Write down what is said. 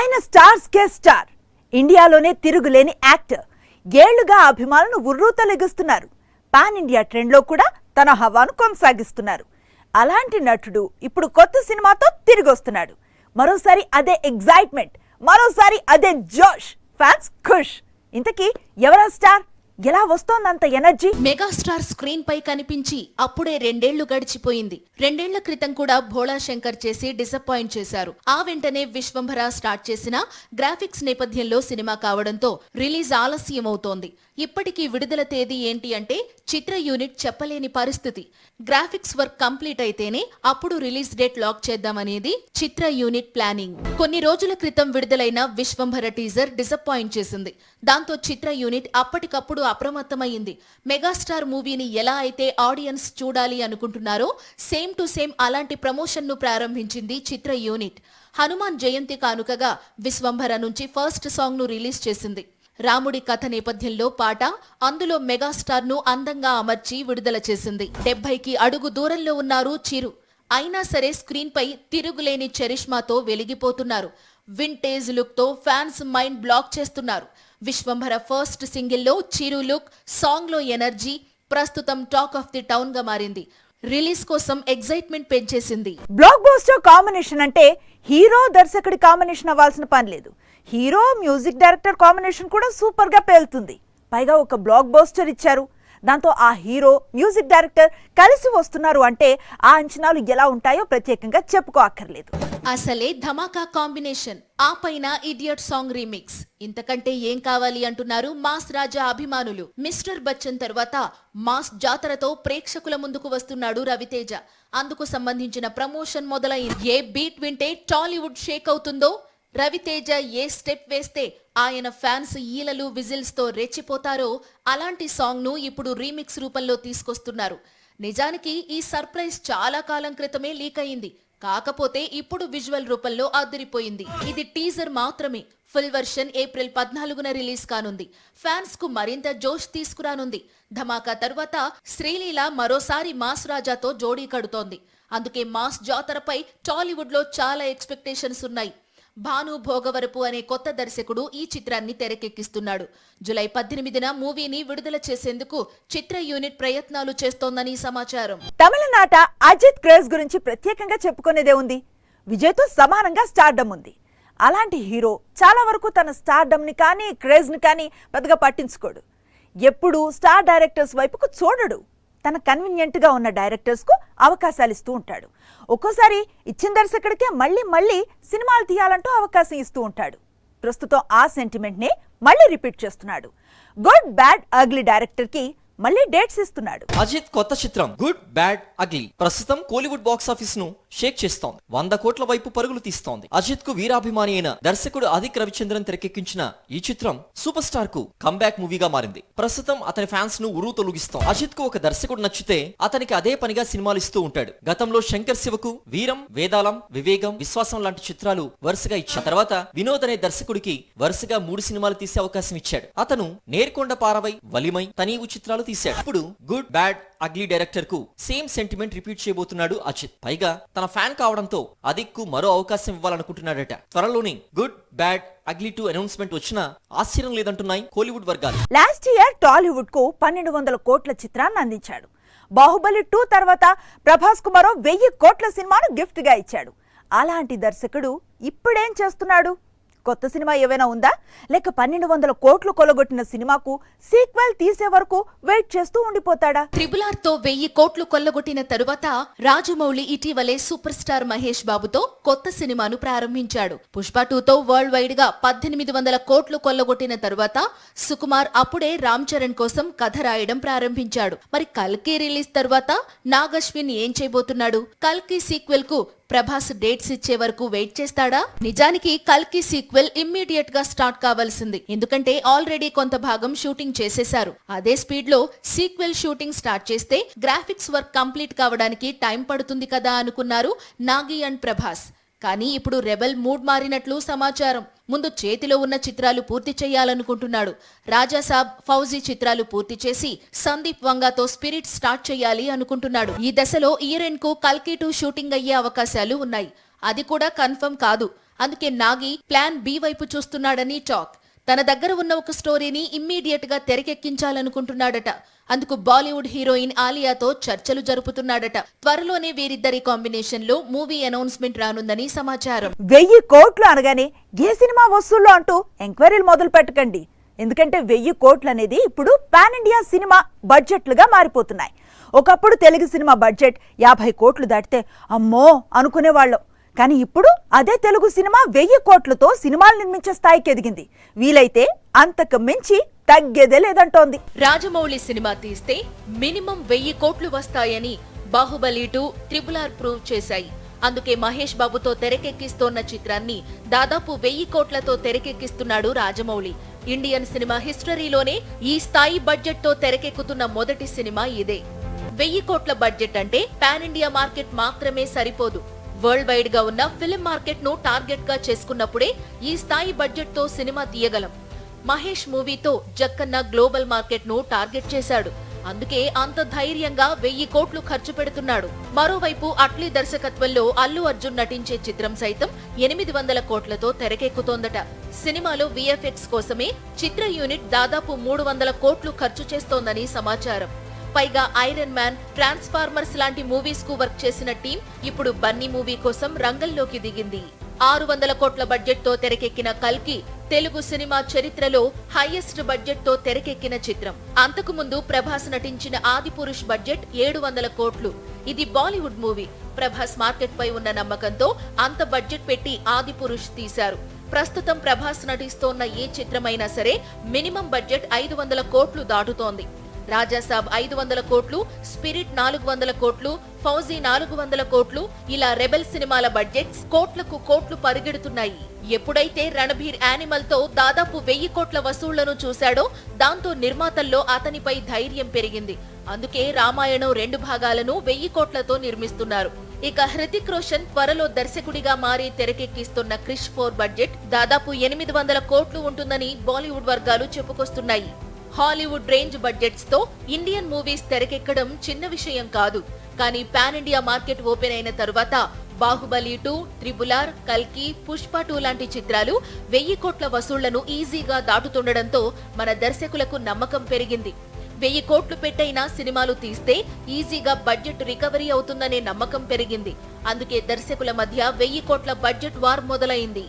ఆయన స్టార్స్ కే స్టార్, ఇండియాలోనే తిరుగులేని యాక్టర్. ఏళ్లుగా అభిమానులను ఉర్రూతలెగిస్తున్నారు. పాన్ ఇండియా ట్రెండ్లో కూడా తన హవాను కొనసాగిస్తున్నారు. అలాంటి నటుడు ఇప్పుడు కొత్త సినిమాతో తిరిగి వస్తున్నాడు. మరోసారి అదే ఎగ్జైట్మెంట్, మరోసారి అదే జోష్, ఫ్యాన్స్ ఖుష్. ఇంతకీ ఎవరా స్టార్? ఎలా వస్తోందంత ఎనర్జీ? మెగాస్టార్ స్క్రీన్ పై కనిపించి అప్పుడే 2 ఏళ్లు గడిచిపోయింది. 2 ఏళ్ల క్రితం కూడా భోళా శంకర్ చేసి డిసప్పాయింట్ చేశారు. ఆ వెంటనే విశ్వంభర స్టార్ట్ చేసిన గ్రాఫిక్స్ నేపథ్యంలో సినిమా కావడంతో రిలీజ్ ఆలస్యం అవుతోంది. ఇప్పటికీ విడుదల తేదీ ఏంటి అంటే చిత్ర యూనిట్ చెప్పలేని పరిస్థితి. గ్రాఫిక్స్ వర్క్ కంప్లీట్ అయితేనే అప్పుడు రిలీజ్ డేట్ లాక్ చేద్దామనేది చిత్ర యూనిట్ ప్లానింగ్. కొన్ని రోజుల క్రితం విడుదలైన విశ్వంభర టీజర్ డిసప్పాయింట్ చేసింది. దాంతో చిత్ర యూనిట్ అప్పటికప్పుడు అప్రమత్తమైంది. మెగాస్టార్ మూవీని ఎలా అయితే ఆడియన్స్ చూడాలి అనుకుంటున్నారో సేమ్ టు సేమ్ అలాంటి ప్రమోషన్ ను ప్రారంభించింది చిత్ర యూనిట్. హనుమాన్ జయంతి కానుకగా విశ్వంభర నుంచి ఫస్ట్ సాంగ్ ను రిలీజ్ చేసింది. రాముడి కథ నేపథ్యంలో పాట, అందులో మెగాస్టార్ ను అందంగా అమర్చి విడుదల చేసింది. 70కి అడుగు దూరంలో ఉన్నారు చిరు. అయినా సరే స్క్రీన్ పై తిరుగులేని చరిష్మాతో వెలిగిపోతున్నారు. వింటేజ్ లుక్ తో ఫ్యాన్స్ మైండ్ బ్లాక్ చేస్తున్నారు. విశ్వంభర ఫస్ట్ సింగిల్లో చిరు లుక్, సాంగ్ లో ఎనర్జీ ప్రస్తుతం టాక్ ఆఫ్ ది టౌన్ గా మారింది. రిలీజ్ కోసం ఎగ్జైట్మెంట్ పెంచేసింది. బ్లాక్ బస్టర్ కాంబినేషన్ అంటే హీరో దర్శకుడి కాంబినేషన్ అవ్వాల్సిన పని లేదు. హీరో మ్యూజిక్ డైరెక్టర్ కాంబినేషన్ కూడా సూపర్ గా పేలుతుంది. పైగా ఒక బ్లాక్ బస్టర్ ఇచ్చారు. దాంతో ఆ హీరో మ్యూజిక్ డైరెక్టర్ కలిసి వస్తున్నారు అంటే ఆ అంచనాలు ఎలా ఉంటాయో ప్రత్యేకంగా చెప్పుకో అక్కర్లేదు. అసలే ధమాకా కాంబినేషన్, ఆ పైన ఇడియట్ సాంగ్ రీమిక్స్. ఇంతకంటే ఏం కావాలి అంటున్నారు మాస్ రాజా అభిమానులు. మిస్టర్ బచ్చన్ తర్వాత మాస్ జాతరతో ప్రేక్షకుల ముందుకు వస్తున్నాడు రవితేజ. అందుకు సంబంధించిన ప్రమోషన్ మొదలైంది. ఏ బీట్ వింటే టాలీవుడ్ షేక్ అవుతుందో, రవితేజ ఏ స్టెప్ వేస్తే ఆయన ఫ్యాన్స్ ఈలలు విజిల్స్ తో రెచ్చిపోతారో అలాంటి సాంగ్ ను ఇప్పుడు రీమిక్స్ రూపంలో తీసుకొస్తున్నారు. నిజానికి ఈ సర్ప్రైజ్ చాలా కాలం క్రితమే లీక్ అయింది. కాకపోతే ఇప్పుడు విజువల్ రూపంలో అదిరిపోయింది. ఇది టీజర్ మాత్రమే. ఫుల్ వర్షన్ ఏప్రిల్ 14న రిలీజ్ కానుంది. ఫ్యాన్స్ కు మరింత జోష్ తీసుకురానుంది. ధమాకా తరువాత శ్రీలీల మరోసారి మాస్ రాజాతో జోడీ కడుతోంది. అందుకే మాస్ జాతరపై టాలీవుడ్ లో చాలా ఎక్స్పెక్టేషన్స్ ఉన్నాయి. భాను భోగవరపు అనే కొత్త దర్శకుడు ఈ చిత్రాన్ని తెరకెక్కిస్తున్నాడు. జూలై 18న మూవీని విడుదల చేసేందుకు చిత్ర యూనిట్ ప్రయత్నాలు చేస్తోందని సమాచారం. తమిళనాట అజిత్ క్రేజ్ గురించి ప్రత్యేకంగా చెప్పుకునేదే ఉంది. విజయ్తో సమానంగా స్టార్డమ్ ఉంది. అలాంటి హీరో చాలా వరకు తన స్టార్డమ్ ని కానీ క్రేజ్ ని కానీ పెద్దగా పట్టించుకోడు. ఎప్పుడు స్టార్ డైరెక్టర్స్ వైపుకు చూడడు. తన కన్వీనియంట్ గా ఉన్న డైరెక్టర్స్ కు అవకాశాలు ఇస్తూ ఉంటాడు. ఒక్కోసారి ఇచ్చిన దర్శకుడికే మళ్ళీ సినిమాలు తీయాలంటూ అవకాశం ఇస్తూ ఉంటాడు. ప్రస్తుతం ఆ సెంటిమెంట్ నే మళ్ళీ రిపీట్ చేస్తున్నాడు. గుడ్ బ్యాడ్ అగ్లీ డైరెక్టర్ కి మళ్ళీ డేట్స్ ఇస్తున్నాడు. అజిత్ కొత్త చిత్రం గుడ్ బ్యాడ్ అగ్లీ ప్రస్తుతం కోలీవుడ్ బాక్స్ ఆఫీస్ ను షేక్ చేస్తోంది. 100 కోట్ల వైపు పరుగులు తీస్తోంది. అజిత్ కు వీరాభిమాని అయిన దర్శకుడు అదిక్ రవిచంద్రన్ తెరకెక్కించిన ఈ చిత్రం సూపర్ స్టార్ కు కంబ్యాక్ మూవీగా మారింది. ప్రస్తుతం అతని ఫ్యాన్స్ ను ఉరువు తొలగిస్తోంది. అజిత్ కు ఒక దర్శకుడు నచ్చితే అతనికి అదే పనిగా సినిమాలు ఇస్తూ ఉంటాడు. గతంలో శంకర్ శివకు వీరం, వేదాళం, వివేగం, విశ్వాసం లాంటి చిత్రాలు వరుసగా ఇచ్చాడు. తర్వాత వినోద్ అనే దర్శకుడికి వరుసగా 3 సినిమాలు తీసే అవకాశం ఇచ్చాడు. అతను నేర్కొండ పారవై, వలిమై, తనీవు చిత్రాలు తీశాడు. ఇప్పుడు గుడ్ బ్యాడ్ అగ్లీ డైరెక్టర్ కు సేమ్ సెంటిమెంట్ రిపీట్ చేయబోతున్నాడు అజిత్. పైగా తన ఫ్యాన్ కావడంతో అదిక్ కు మరో అవకాశం ఇవ్వాలనుకుంటున్నాడట. త్వరలోనే గుడ్ బ్యాడ్ అగ్లీ 2 అనౌన్స్మెంట్ వచ్చినా ఆశ్చర్యం లేదంటున్నాయి కోలీవుడ్ వర్గాలు. లాస్ట్ ఇయర్ టాలీవుడ్ కు 1200 కోట్ల చిత్రాన్ని అందించాడు. బాహుబలి 2 తర్వాత ప్రభాస్ కు మరో 1000 కోట్ల సినిమాను గిఫ్ట్ గా ఇచ్చాడు. అలాంటి దర్శకుడు ఇప్పుడేం చేస్తున్నాడు? కొత్త సినిమా ఏవైనా ఉందా, లేక 1200 కోట్లు కొల్లగొట్టిన సినిమాకు సీక్వెల్ తీసే వరకు వెయిట్ చేస్తూ ఉండిపోతాడా? త్రిబుల్ ఆర్ తో 1000 కోట్లు కొల్లగొట్టిన తరువాత రాజమౌళి ఇటీవలే సూపర్ స్టార్ మహేష్ బాబుతో కొత్త సినిమాను ప్రారంభించాడు. పుష్ప 2తో వరల్డ్ వైడ్ గా 1800 కోట్లు కొల్లగొట్టిన తరువాత సుకుమార్ అప్పుడే రామ్ చరణ్ కోసం కథ రాయడం ప్రారంభించాడు. మరి కల్కి రిలీజ్ తర్వాత నాగశ్విన్ ఏం చేయబోతున్నాడు? కల్కి సీక్వెల్ కు ప్రభాస్ డేట్స్ ఇచ్చే వరకు వెయిట్ చేస్తాడా? నిజానికి కల్కి సీక్వెల్ ఇమ్మీడియట్ గా స్టార్ట్ కావాల్సింది. ఎందుకంటే ఆల్రెడీ కొంత భాగం షూటింగ్ చేసేశారు. అదే స్పీడ్ లో సీక్వెల్ షూటింగ్ స్టార్ట్ చేస్తే గ్రాఫిక్స్ వర్క్ కంప్లీట్ కావడానికి టైం పడుతుంది కదా అనుకున్నారు నాగి అండ్ ప్రభాస్. కానీ ఇప్పుడు రెబెల్ మూడ్ మారినట్లు సమాచారం. ముందు చేతిలో ఉన్న చిత్రాలు పూర్తి చేయాలనుకుంటున్నాడు. రాజాసాబ్, ఫౌజీ చిత్రాలు పూర్తి చేసి సందీప్ వంగాతో స్పిరిట్ స్టార్ట్ చేయాలి అనుకుంటున్నాడు. ఈ దశలో ఇయర్ ఎండ్ కు కల్కి 2 షూటింగ్ అయ్యే అవకాశాలు ఉన్నాయి. అది కూడా కన్ఫర్మ్ కాదు. అందుకే నాగి ప్లాన్ బి వైపు చూస్తున్నాడని టాక్. తన దగ్గర ఉన్న ఒక స్టోరీని ఇమ్మీడియట్ గా తెరకెక్కించాలనుకుంటున్నాడట. అందుకు బాలీవుడ్ హీరోయిన్ ఆలియాతో చర్చలు జరుపుతున్నాడట. త్వరలోనే వీరిద్దరి కాంబినేషన్ లో మూవీ అనౌన్స్మెంట్ రానుందని సమాచారం. 1000 కోట్లు అనగానే ఏ సినిమా వసూళ్ళు అంటూ ఎంక్వైరీలు మొదలు పెట్టకండి. ఎందుకంటే 1000 కోట్లు అనేది ఇప్పుడు పాన్ ఇండియా సినిమా బడ్జెట్లుగా మారిపోతున్నాయి. ఒకప్పుడు తెలుగు సినిమా బడ్జెట్ 50 కోట్లు దాటితే అమ్మో అనుకునేవాళ్ళం. కానీ ఇప్పుడు అదే తెలుగు సినిమా 1000 కోట్లతో సినిమాలు నిర్మించే స్థాయికి ఎదిగింది. వీలైతే అంతకు మించి తగ్గేదే లేదంటోంది. రాజమౌళి సినిమా తీస్తే మినిమం 1000 కోట్లు వస్తాయని బాహుబలి 2, RRR ప్రూవ్ చేశాయి. అందుకే మహేష్ బాబుతో తెరకెక్కిస్తోన్న చిత్రాన్ని దాదాపు 1000 కోట్లతో తెరకెక్కిస్తున్నాడు రాజమౌళి. ఇండియన్ సినిమా హిస్టరీలోనే ఈ స్థాయి బడ్జెట్ తో తెరకెక్కుతున్న మొదటి సినిమా ఇదే. 1000 కోట్ల బడ్జెట్ అంటే పాన్ ఇండియా మార్కెట్ మాత్రమే సరిపోదు. వరల్డ్ వైడ్ గా ఉన్న ఫిల్మ్ మార్కెట్ ను టార్గెట్ గా చేసుకున్నప్పుడే ఈ స్థాయి బడ్జెట్ తో సినిమా తీయగలం. మహేష్ మూవీతో జక్కన్న గ్లోబల్ మార్కెట్ ను టార్గెట్ చేశాడు. అందుకే అంత ధైర్యంగా 1000 కోట్లు ఖర్చు పెడుతున్నాడు. మరోవైపు అట్లీ దర్శకత్వంలో అల్లు అర్జున్ నటించే చిత్రం సైతం 800 కోట్లతో తెరకెక్కుతోందట. సినిమాలో VFX కోసమే చిత్ర యూనిట్ దాదాపు 300 కోట్లు ఖర్చు చేస్తోందని సమాచారం. పైగా ఐరన్ మ్యాన్, ట్రాన్స్ఫార్మర్స్ లాంటి మూవీస్ కు వర్క్ చేసిన టీం ఇప్పుడు బన్నీ మూవీ కోసం రంగంలోకి దిగింది. 600 కోట్ల బడ్జెట్ తో తెరకెక్కిన కల్కి తెలుగు సినిమా చరిత్రలో హైయెస్ట్ బడ్జెట్ తో తెరకెక్కిన చిత్రం. అంతకు ముందు ప్రభాస్ నటించిన ఆదిపురుష్ బడ్జెట్ 700 కోట్లు. ఇది బాలీవుడ్ మూవీ. ప్రభాస్ మార్కెట్ పై ఉన్న నమ్మకంతో అంత బడ్జెట్ పెట్టి ఆదిపురుష్ తీశారు. ప్రస్తుతం ప్రభాస్ నటిస్తోన్న ఏ చిత్రమైనా సరే మినిమం బడ్జెట్ 500 కోట్లు దాటుతోంది. రాజాసాబ్ 500 కోట్లు, స్పిరిట్ 400 కోట్లు, ఫౌజీ 400 కోట్లు, ఇలా రెబెల్ సినిమాల బడ్జెట్స్ కోట్లకు కోట్లు పరిగెడుతున్నాయి. ఎప్పుడైతే రణబీర్ యానిమల్ తో దాదాపు 1000 కోట్ల వసూళ్లను చూశాడో దాంతో నిర్మాతల్లో అతనిపై ధైర్యం పెరిగింది. అందుకే రామాయణం 2 భాగాలను 1000 కోట్లతో నిర్మిస్తున్నారు. ఇక హృతిక్ రోషన్ త్వరలో దర్శకుడిగా మారి తెరకెక్కిస్తున్న క్రిష్ 4 బడ్జెట్ దాదాపు 800 కోట్లు ఉంటుందని బాలీవుడ్ వర్గాలు చెప్పుకొస్తున్నాయి. హాలీవుడ్ రేంజ్ బడ్జెట్స్ తో ఇండియన్ మూవీస్ తెరకెక్కడం చిన్న విషయం కాదు. కానీ పాన్ ఇండియా మార్కెట్ ఓపెన్ అయిన తరువాత బాహుబలి 2, RRR, కల్కి, పుష్ప 2 లాంటి చిత్రాలు 1000 కోట్ల వసూళ్లను ఈజీగా దాటుతుండడంతో మన దర్శకులకు నమ్మకం పెరిగింది. 1000 కోట్లు పెట్టైనా సినిమాలు తీస్తే ఈజీగా బడ్జెట్ రికవరీ అవుతుందనే నమ్మకం పెరిగింది. అందుకే దర్శకుల మధ్య 1000 కోట్ల బడ్జెట్ వార్ మొదలైంది.